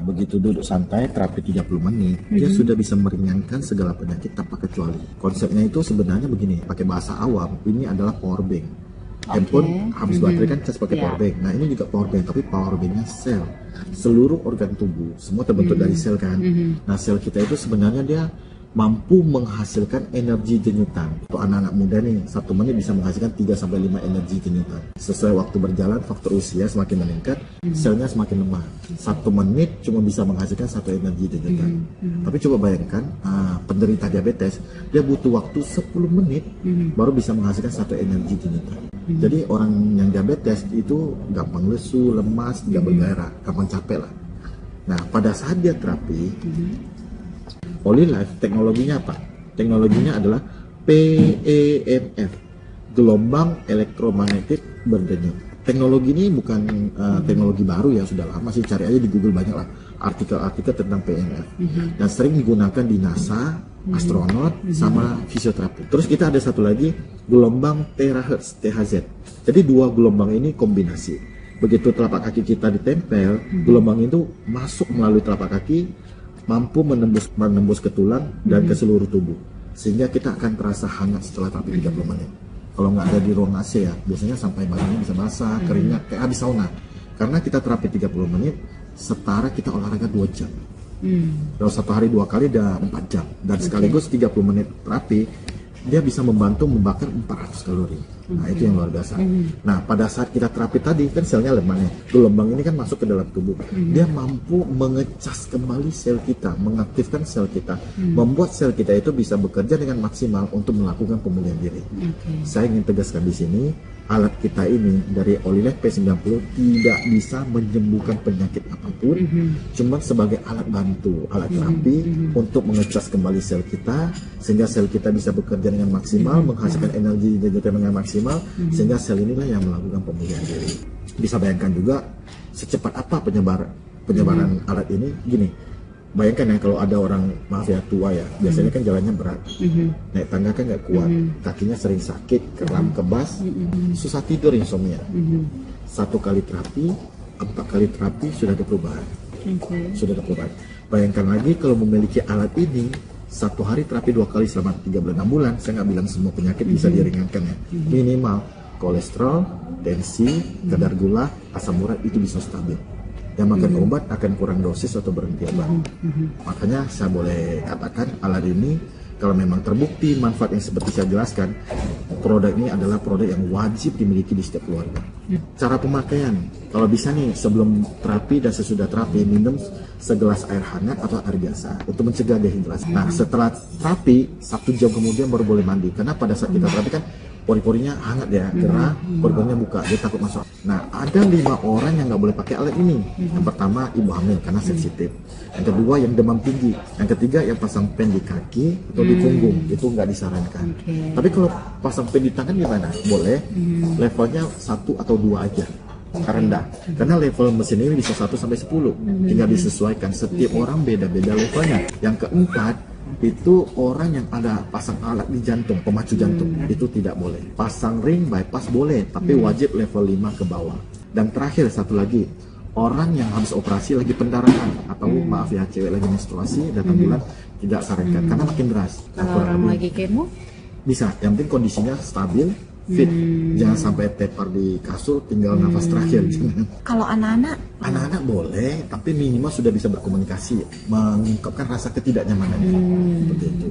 begitu duduk santai terapi 30 menit, dia sudah bisa meringankan segala penyakit tanpa kecuali. Konsepnya itu sebenarnya begini, pakai bahasa awam, ini adalah power bank. Handphone habis baterai kan cas pakai power bank. Nah ini juga power bank, tapi power banknya sel. Seluruh organ tubuh semua terbentuk dari sel kan. Nah sel kita itu sebenarnya dia mampu menghasilkan energi denyutan. Untuk anak-anak muda nih, 1 menit bisa menghasilkan 3-5 energi denyutan. Sesuai waktu berjalan, faktor usia semakin meningkat, selnya semakin lemah. 1 menit cuma bisa menghasilkan 1 energi denyutan. Tapi coba bayangkan, penderita diabetes, dia butuh waktu 10 menit baru bisa menghasilkan 1 energi denyutan. Jadi orang yang diabetes itu gampang lesu, lemas, tidak bergairah, gampang capek lah. Nah pada saat dia terapi, Polylife teknologinya apa? Teknologinya adalah PEMF, gelombang elektromagnetik berdenyut. Teknologi ini bukan teknologi baru ya, sudah lama sih, cari aja di Google banyak lah artikel-artikel tentang PEMF. Dan sering digunakan di NASA, astronot, sama fisioterapi. Terus kita ada satu lagi, gelombang terahertz, THZ. Jadi 2 gelombang ini kombinasi. Begitu telapak kaki kita ditempel, gelombang itu masuk melalui telapak kaki, mampu menembus ke tulang dan ke seluruh tubuh, sehingga kita akan terasa hangat setelah terapi 30 menit. Kalau nggak ada di ruang AC ya, biasanya sampai badannya bisa basah, keringat, kayak habis sauna. Karena kita terapi 30 menit, setara kita olahraga 2 jam. Kalau 1 hari 2 kali udah 4 jam. Dan sekaligus 30 menit terapi, dia bisa membantu membakar 400 kalori. Nah itu yang luar biasa. Nah pada saat kita terapi tadi kan selnya lemah nih, gelombang ini kan masuk ke dalam tubuh, dia mampu mengecas kembali sel kita, mengaktifkan sel kita, membuat sel kita itu bisa bekerja dengan maksimal untuk melakukan pemulihan diri. Saya ingin tegaskan di sini, alat kita ini dari Polylife P90 tidak bisa menyembuhkan penyakit apapun, cuma sebagai alat bantu, alat terapi untuk mengecas kembali sel kita, sehingga sel kita bisa bekerja dengan maksimal, menghasilkan energi dengan maksimal, sehingga sel inilah yang melakukan pemulihan diri. Bisa bayangkan juga secepat apa penyebaran alat ini. Gini, bayangkan ya kalau ada orang, maaf ya, tua ya, biasanya kan jalannya berat, naik tangga kan nggak kuat, kakinya sering sakit, kram, kebas, susah tidur, insomnia. 1 kali terapi, 4 kali terapi sudah ada perubahan. Sudah ada perubahan. Bayangkan lagi kalau memiliki alat ini, 1 hari terapi 2 kali selama 3 bulan, 6 bulan, saya nggak bilang semua penyakit bisa diringankan ya. Minimal kolesterol, tensi, kadar gula, asam urat itu bisa stabil. Yang makan obat akan kurang dosis atau berhenti obat. Makanya saya boleh katakan alat ini kalau memang terbukti manfaat yang seperti saya jelaskan, produk ini adalah produk yang wajib dimiliki di setiap keluarga. Cara pemakaian, kalau bisa nih sebelum terapi dan sesudah terapi minum segelas air hangat atau air biasa untuk mencegah dehidrasi. Nah setelah terapi 1 jam kemudian baru boleh mandi, karena pada saat kita terapi kan pori-porinya hangat ya, gerah, pori-porinya buka, dia takut masuk. Nah ada 5 orang yang nggak boleh pakai alat ini. Yang pertama ibu hamil karena sensitif, yang kedua yang demam tinggi, yang ketiga yang pasang pen di kaki atau di punggung, itu nggak disarankan. Tapi kalau pasang pen di tangan gimana? Boleh, levelnya 1 atau 2 aja, rendah. Karena level mesin ini bisa 1 sampai 10, tinggal disesuaikan. Setiap orang beda-beda levelnya. Yang keempat, itu orang yang ada pasang alat di jantung, pemacu jantung, itu tidak boleh. Pasang ring bypass boleh, tapi wajib level 5 ke bawah. Dan terakhir satu lagi, orang yang habis operasi lagi pendarahan atau maaf ya, cewek lagi menstruasi datang bulan, tidak sarankan karena makin deras. Kalau orang lagi kemo bisa, yang penting kondisinya stabil, fit, jangan sampai tepar di kasur tinggal nafas terakhir. kalau anak-anak Boleh, tapi minimal sudah bisa berkomunikasi, mengungkapkan rasa ketidaknyamanannya. Seperti itu.